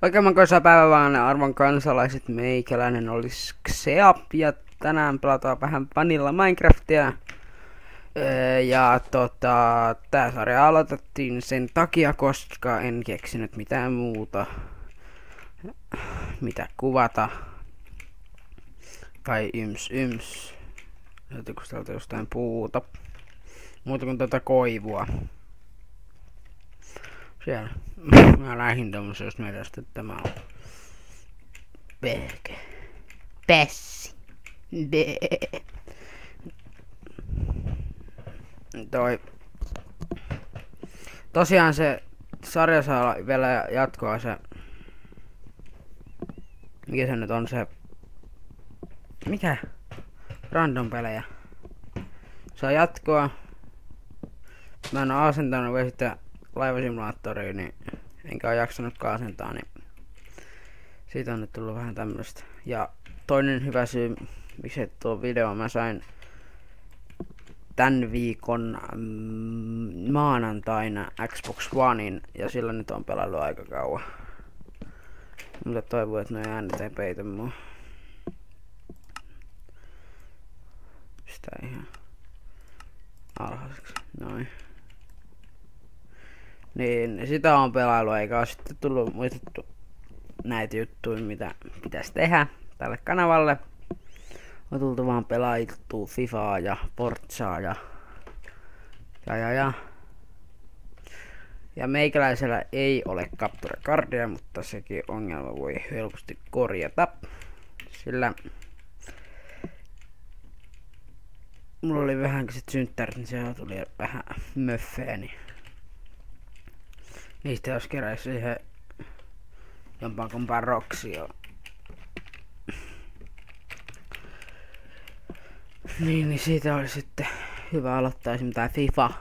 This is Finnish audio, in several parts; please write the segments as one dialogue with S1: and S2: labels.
S1: Oikein makoisaa päivää vaan arvon kansalaiset, meikäläinen olisi Xeap ja tänään pelataan vähän Vanilla Minecraftia. Tää sarja aloitettiin sen takia, koska en keksinyt mitään muuta, mitä kuvata. Tai yms. Löytyykö täältä jostain puuta? Muuta kuin tätä koivua. Siellä. Mä lähdin tommosesta metästä, että tämä on pelke. Pessi. Tosiaan se sarja saa vielä jatkoa se. Mikä se nyt on se? Mikä? Random pelejä. Saa jatkoa. Mä en oo asentanut vielä sitä laivasimulaattoriin, niin enkä oo jaksanutkaan asentaa, niin siitä on nyt tullut vähän tämmöstä. Ja toinen hyvä syy, miksi tuo video, mä sain tän viikon maanantaina Xbox Onein, ja sillä nyt on pelannut aika kauan. Mutta toivon, että noi äänet ei peitä mua. Pistää ihan alhaiseksi. Noin. Niin, sitä on pelailu, eikä ole sitten tullut muistettu näitä juttuja, mitä pitäisi tehdä tälle kanavalle. On tultu vaan pelailtua Fifaa ja Forzaa ja meikäläisellä ei ole capture cardia, mutta sekin ongelma voi helposti korjata. Sillä mulla oli vähän sit synttärit, niin siellä tuli vähän möffeä, niin niistä jos keräisi siihen jompaankumpaan roksia. Niin siitä oli sitten hyvä aloittaa esimerkiksi tää FIFA.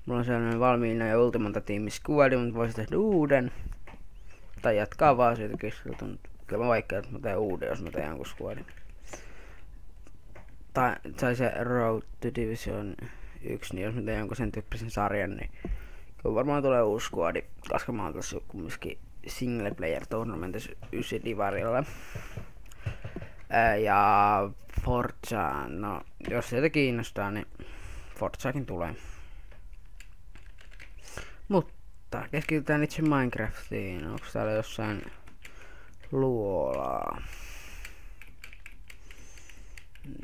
S1: Mulla on sellainen valmiina ja Ultimate Team Squad, mutta voisi tehdä uuden. Tai jatkaa vaan siitä keskeltä, mutta kyllä mä vaikka, että mä teen uuden, jos mä teen jonkun squadin. Tai se Road to Division 1, niin jos mä teen jonkun sen tyyppisen sarjan, niin kyllä varmaan tulee uusi squadi, koska mä oon tossa kumminkin single player tournamentissa 9 divarilla. Ja Forza, no jos sieltä kiinnostaa, niin Forzakin tulee. Mutta keskitytään itse Minecraftiin. Onko täällä jossain luolaa?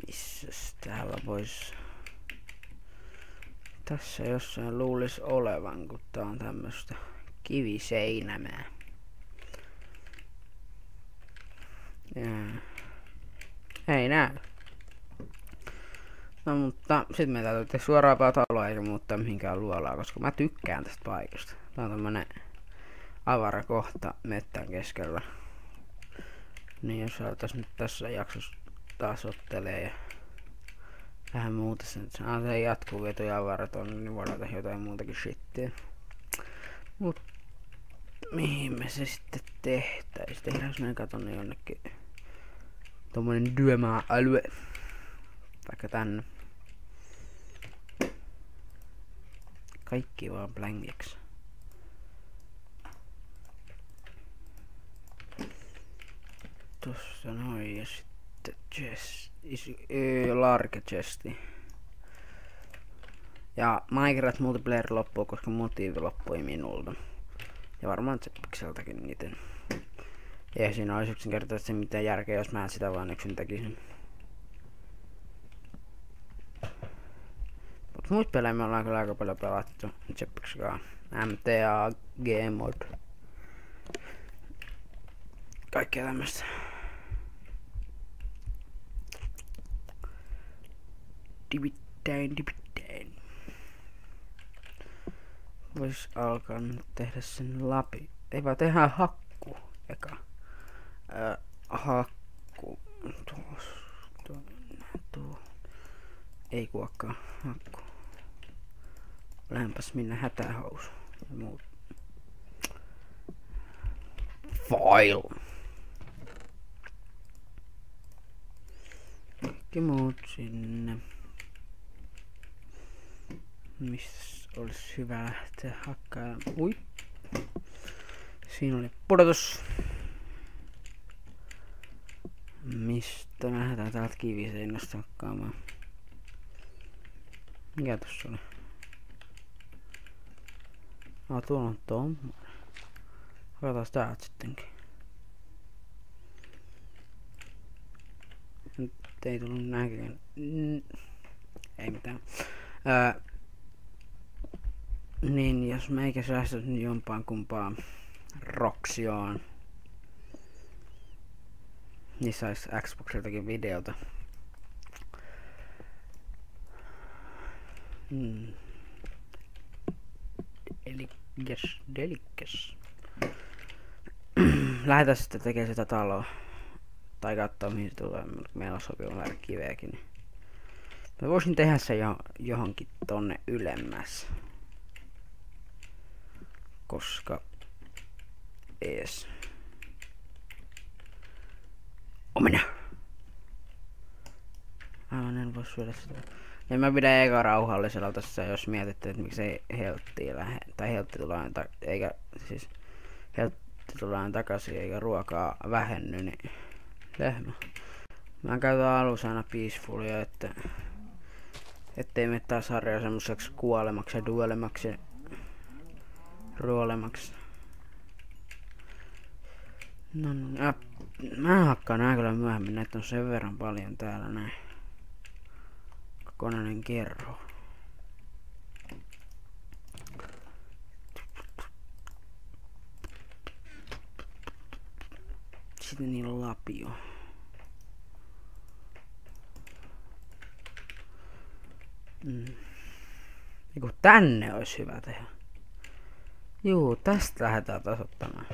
S1: Missäs täällä vois? Tässä jossain luulis olevan, kun tää on tämmöstä kiviseinämää. Ei näy. No mutta sit me täytyy suoraan pataloa eikä muuttaa mihinkään luolaa, koska mä tykkään tästä paikasta. Tää on tämmönen avara kohta mettän keskellä. Niin jos aletais nyt tässä jaksossa taas ottelee ja vähän muuta sen, se jatkuu vetoja avarat on, niin voidaan tehdä jotain muutakin shittiä. Mut mihin me se sitten tehtäis? Tehdäänkö me katonne jonnekin tommonen työmaa-alue. Vaikka tänne. Kaikki vaan blankiksi. Tossa noin ja sitten chest. Large chesti. Ja Minecraft multiplayer loppuu, koska motiivi loppui minulta. Ja varmaan Jetpixeltäkin niiden. Ei siinä olisi yksinkertaisesti mitään järkeä, jos mä sitä vaan yksin tekisin. Mut muut pelejä me ollaan kyllä aika paljon pelattu. Jetpixkaa. MTA, Gmod. Kaikkea tämmöstä. Divittäin. Vois alkaa nyt tehdä sen läpi. Ei vaan tehdä hakku eka. Hakku. Tuo. Ei kuokkaa. Hakku. Lähempäs minne hätähousu. Ja muut. File. Kaikki muut sinne. Missä olisi hyvä lähteä hakkaamaan? Ui. Siinä oli pudotus. Mistä me lähdetään täältä kiviseinästä hakkaamaan? Mikä tossa oli? Tuolla on tommonen. Katsotaan täältä sittenkin. Nyt ei tullut näkeen. Ei mitään. Niin, jos meikä säästäis nyt jompaan kumpaan Roxioon, niin sais Xboxiltakin videota. Delikas. Lähdetään sitten tekemään sitä taloa. Tai katsoa mihin se tulee. Meillä on sopiva määrä kiveäkin. Niin. Mä voisin tehdä se johonkin tonne ylemmäs. Koska ees. Omena! Aivan en voi syödä sitä. Ja mä pidän eka rauhallisella tässä, jos mietitte, että miksei helttiä tai heltti tulee eikä siis heltti tulee takaisin eikä ruokaa vähenny, niin lehmä. Mä käytän alussa aina peacefulia, ettei mene tää sarja semmoseksi kuolemaksi ja duelemaksi ja ruolemaksi. No, mä hakkaan nää kyllä myöhemmin, näitä on sen verran paljon täällä näin. Kokonainen kerro. Sitten niillä on lapio. Eiku tänne olisi hyvä tehdä. Juu, tästä lähdetään tasoittamaan.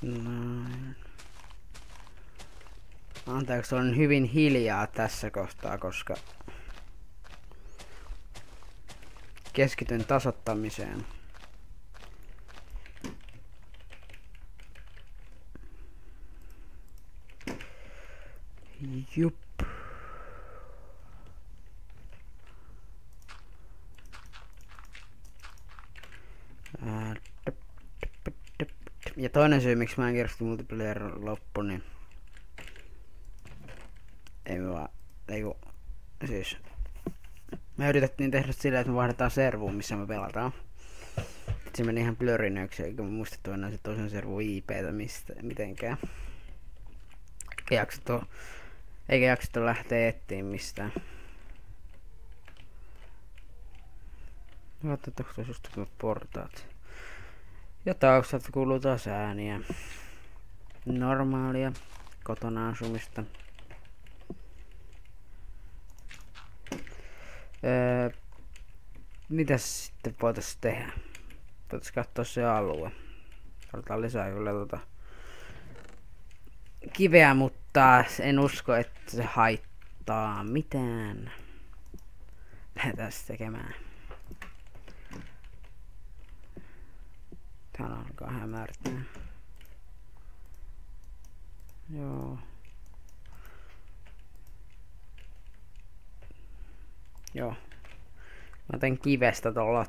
S1: Näin. Anteeksi, on hyvin hiljaa tässä kohtaa, koska keskityn tasoittamiseen. Jup. Ja toinen syy, miksi mä en kerrosti multiplayer loppu, niin ei me vaan, siis me yritettiin tehdä sillä, että me vaihdetaan servuun, missä me pelataan. Se meni ihan blurrinöksi, eikä mä muistettu enää se toisen servun IPtä mitenkään. Eikä jaksettu lähteä etsiin mistään. Katsotaanko tuossa just portaat. Ja taustalta kuuluu taas ääniä. Normaalia kotona asumista. Mitäs sitten voitais tehdä? Voitais katsoa se alue. Otetaan lisää kyllä kiveä, mutta en usko, että se haittaa mitään. Lähdetään tekemään. Täällä alkaa hämärtää. Joo. Joo. Mä teen kivestä tuolla.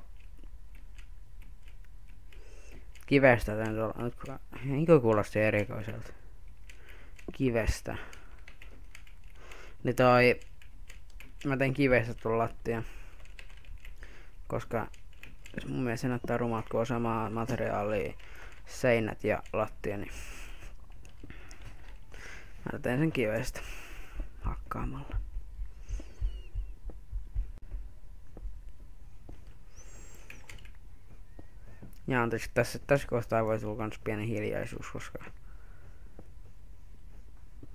S1: Kivestä teen tuolla. Eikö kuulosti erikoiselta? Kivestä. Niin mä teen kivestä tuolla lattia. Koska mun mielestä se näyttää rumalta, kun on samaa materiaalia seinät ja lattia, niin mä teen sen kivestä hakkaamalla. Ja anteeksi, tässä kohtaa voi tulla kans pieni hiljaisuus, koska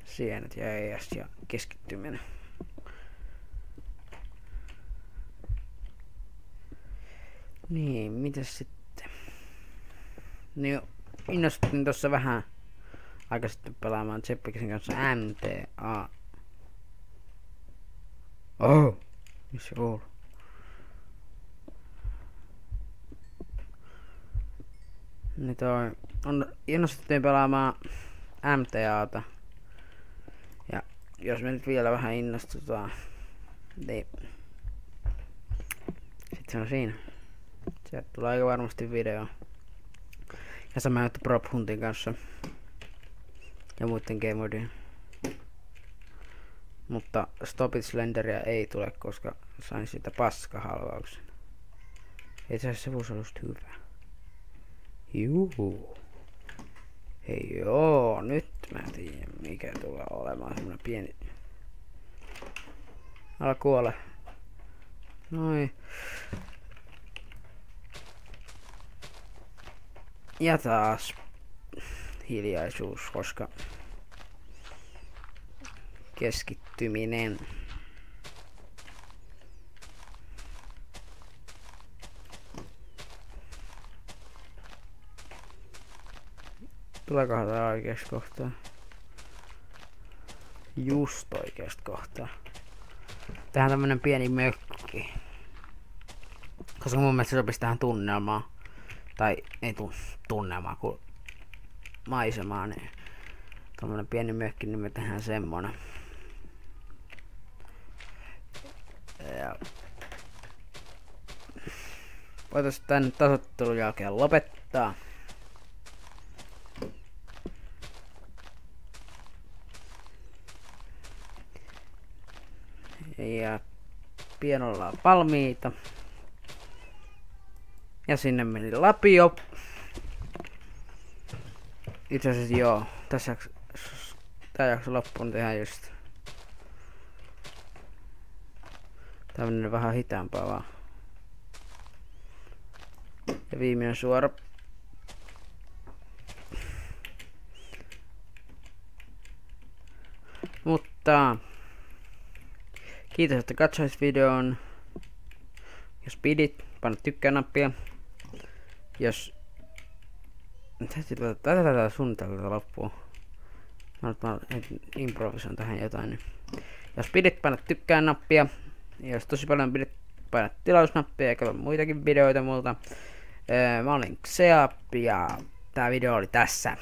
S1: sienet ja ES ja keskittyminen. Niin, mitäs sitten? Niin, innostuin tossa vähän aika sitten pelaamaan Zeppiksen kanssa MTA. Oh! Missä kuuluu? Niin toi on innostettiin pelaamaan MTAta. Ja jos me nyt vielä vähän innostutaan, niin sit se on siinä. Sieltä tulee aika varmasti video. Ja sama juttu Prop Huntin kanssa. Ja muiden gamemodien. Mutta Stop It Slenderia ei tule, koska sain siitä paskahalvauksen. Itse asiassa se voisi olla just hyvä. Juhu. Hei joo, nyt mä tiedän mikä tulee olemaan semmonen pieni. Älä kuole. Noin. Ja taas hiljaisuus, koska keskittyminen. Tuleekohan tää oikeasta kohtaa? Just oikeasta kohtaa. Tähän tämmönen pieni mökki. Koska mun mielestä se sopisi tähän tunnelmaan. Tai ei tunnelmaan, kun maisemaan. Niin tämmönen pieni mökki, niin me tehdään semmonen. Ja voitais tän tasoittelun jälkeen lopettaa. Ja pian ollaan valmiita. Ja sinne meni lapio. Itse asiassa joo, tässä tää jakso loppuun tehdään just tämmönen vähän hitaampaa vaan. Ja viimeinen suora. Mutta kiitos, että katsoit videon. Jos pidit, paina tykkää-nappia. Jos tätä suunnitella loppuun. Mä improvisoin tähän jotain. Niin. Jos pidit, paina tykkää-nappia. Ja jos tosi paljon pidit, paina tilausnappia ja katso muitakin videoita multa. Mä olin Xeap ja tää video oli tässä.